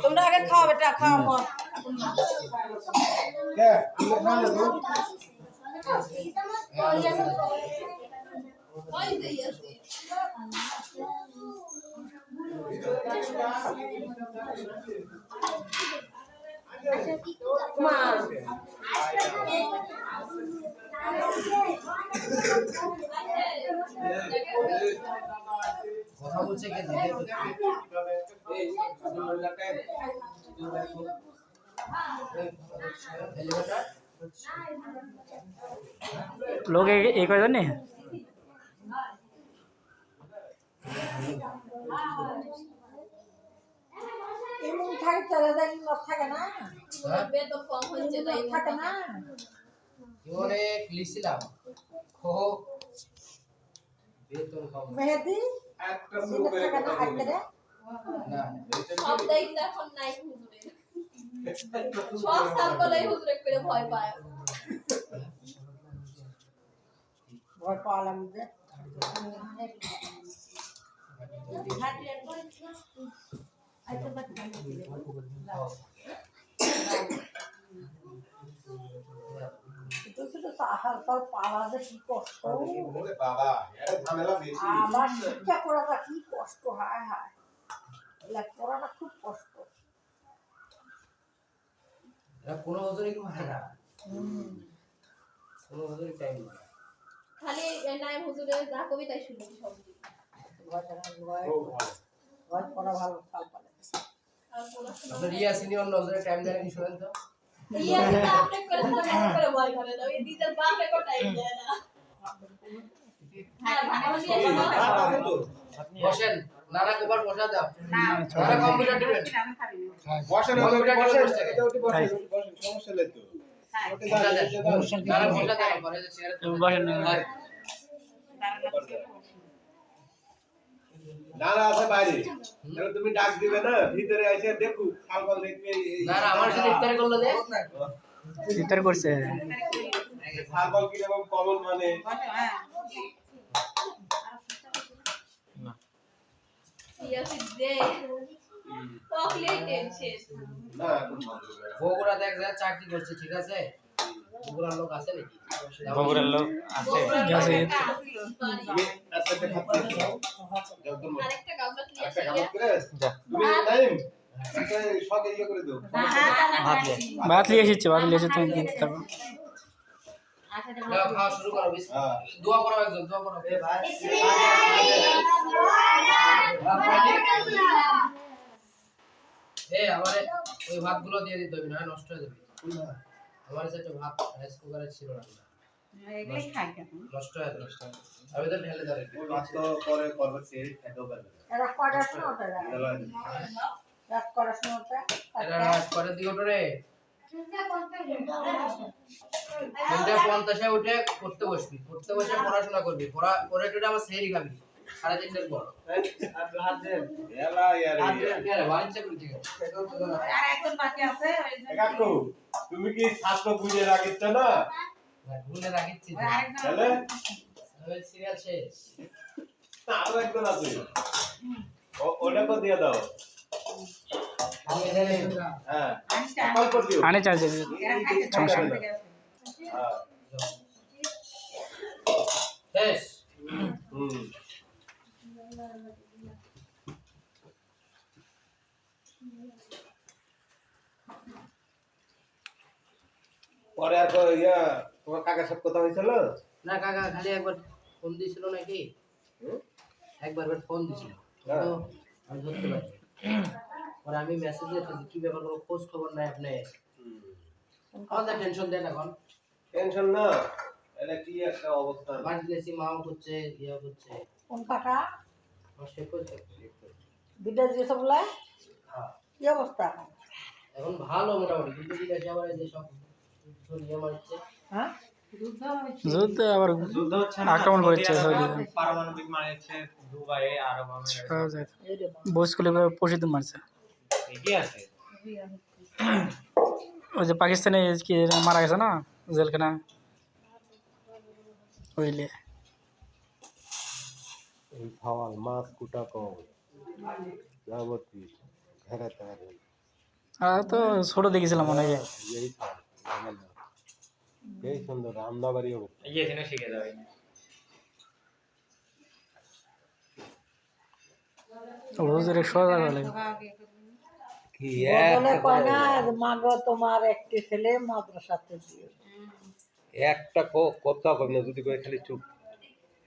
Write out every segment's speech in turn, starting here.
তোমরা আগে খাও বেটা, খাও মত কথা বলছে কে लोग एक बार नहीं চলে যায় থাকে না বেতন কম হচ্ছে তাই থাকে না ইওরে লিখছিলাম খো বেতন কম মেহেদি একটা শুরু করে কথা বলি না না সব দায়িত্ব এখন নাই হুজুরের সব সার্কলেই হুজুরে করে ভয় পায় ভয় পালাম যে পালাতে কি কষ্ট বাবা এটা ঝামেলা বেশি আমার শিক্ষা করাটা কি কষ্ট হায় হায় লেখাপড়াটা খুব কষ্ট এরা কোনো ওজনে কি মারে না কোনো ওজনে টাইম না খালি নাই হুজুরের যা কবিতাই শুনি সব ভয় করা ভালো ফল পালে আর পড়াশোনা আপনার রিয়া সিনিয়র নজরে টাইম দেন কি শুনেন তো ইয়া তো আপনি করে ভয় করে দাও এই দিদার বাপে কো টাইম দেয় না হ্যাঁ ভালো বসেন নানা কবার বসা দাও নানা কম্পিউটার দিবেন বসেন এটা উঠে বসেন সমস্যা নেই তো নানা বসা দাও পরে যে চেয়ারে না না আছে বাইরে তাহলে তুমি ডাক দিবে না ভিতরে এসে দেখো খালবাল দেখবে নানা আমার সাথে ইফতারি করলো যে इतर করছে খালবাল কি রকম কমন মানে ইয়া দে চকলেট টেনশন না এখন মজা বগুড়া দেখ যা চাকরি করছে ঠিক আছে বগুড়ার লোক আছে নাকি বগুড়ার লোক আছে গেছে তুমি একটা খাতে একদম আরেকটা গামলা নিয়ে একটা আসি খাবার করে যা তুমি টাইম এটা সকে ইয়ে করে দাও ভাত লিয়ে এসেছে ভাত লিয়ে এসে তুমি দিতে থাকো দাও খাওয়া শুরু করো বিশ দোয়া করো একজন দোয়া করো এ ভাই আমারে ওই ভাতগুলো দিয়ে দিতে হবে না নষ্ট হয়ে যাবে আমার কাছে ভাত রাইস কুকারে ছিল না এগুলাই খাই কেন নষ্ট হয়ে যাবে আমি তো ঢেলে দাও ওই ভাত তো পরে করবে সে খেতেও পারবে এরা কটার সময় ওটা রাত করার সময়টা এরা রাত করে দিও রে 3:50 উঠে পড়তে বসবি পড়তে বসে পড়াশোনা করবি পরে এটা আবার সেহরি খাবি 3:30 পর হাত দেন এলা ইয়ার আরে বাঞ্চা করে ঠিক আছে আর এখন বাকি আছে কাকু তুমি কি ছাত্র বুঝে রাখিছ না ভুলে রাখিছি তাহলে আমি সিরিয়াল শেষ আরো একজন আছে ওটা কো দিয়ে দাও আমি এখানে হ্যাঁ কল করে দিও আনে চার্জ সমস্যা নেই হ্যাঁ শেষ পরে আর ইয়া তোমার কাকার সাথে কথা হয়েছিল না কাকা খালি একবার ফোন দিছিল নাকি একবার ফোন দিছিল হ্যাঁ। তো আমি ধরতে পারি পরে আমি মেসেজ দিয়েছি কি ব্যাপার কোনো খোঁজ খবর নাই আপনি আমাদের টেনশন দেন এখন টেনশন না এটা কি একটা অবস্থা বাড়ি দিয়েছি মাও করছে ইয়া করছে কোন কাকা আমার শেখ করছে বিদেশ গেছে বলে হ্যাঁ কি অবস্থা এখন ভালো মোটামুটি কিন্তু বিদেশে আবার এই যে সব নিয়ে মারছে হ্যাঁ যুদ্ধ আবার যুদ্ধ হচ্ছে না আক্রমণ করেছে সৌদি পারমাণবিক মারছে দুবাইয়ে আরব আমিরাতে বস করে পরিচিত মারছে ঠিকই আছে ওই যে পাকিস্তানে কি মারা গেছে না জেলখানা হইলে এই খাওয়াল মাছ কুটা কম যাবতী ঘেরা তার আর তো ছোট দেখেছিলাম অনেকে এই এই সুন্দর আমদাবাড়িও ये सीने सीखे जाओ হুজুরে সোজা গেলে কি বদলে কয় না মা গো তোমার একটি ছেলে মাদ্রাসাতে দিও একটা কথা কই না যদি কই খালি চুপ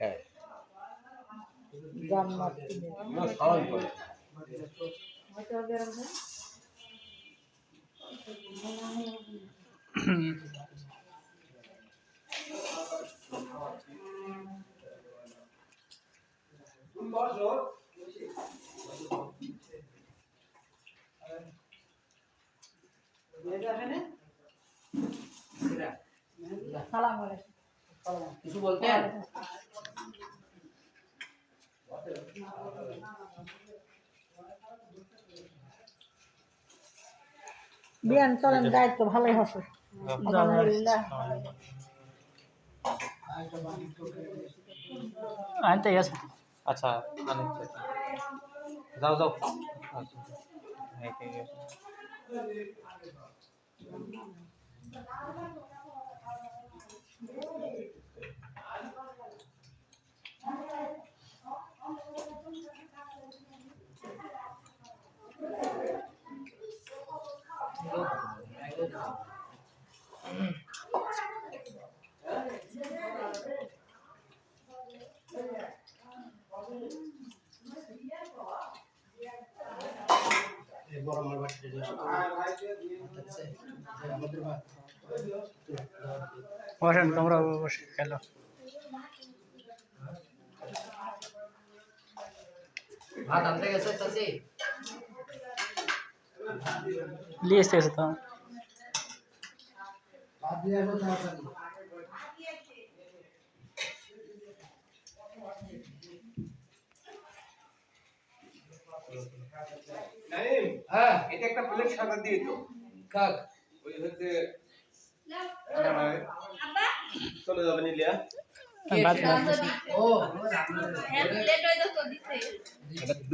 হ্যাঁ জান্নাত কিনে না খাওয়ান করে হয়তো হবে আর হবে। সালাম আলাইকুম কিছু বলতেন বিয়ান চলেন দায়িত্ব ভালোই হচ্ছে আলহামদুলিল্লাহ আনতে গেছে अच्छा आने जाओ जाओ अच्छा एक एक বড় আমার বাড়িতে আমাদের ভাত বসেন তোমরা বসে খেলো ভাত আনতে গেছে চাচি নিয়ে এসে গেছে তো ভাত দিয়ে আসো তাড়াতাড়ি নাইম হ্যাঁ এটা একটা প্লেট সাদা দিয়ে তো কাক ওই হচ্ছে চলে যাবেন ইলিয়া বাদ ও প্লেট হইতো তো দিছে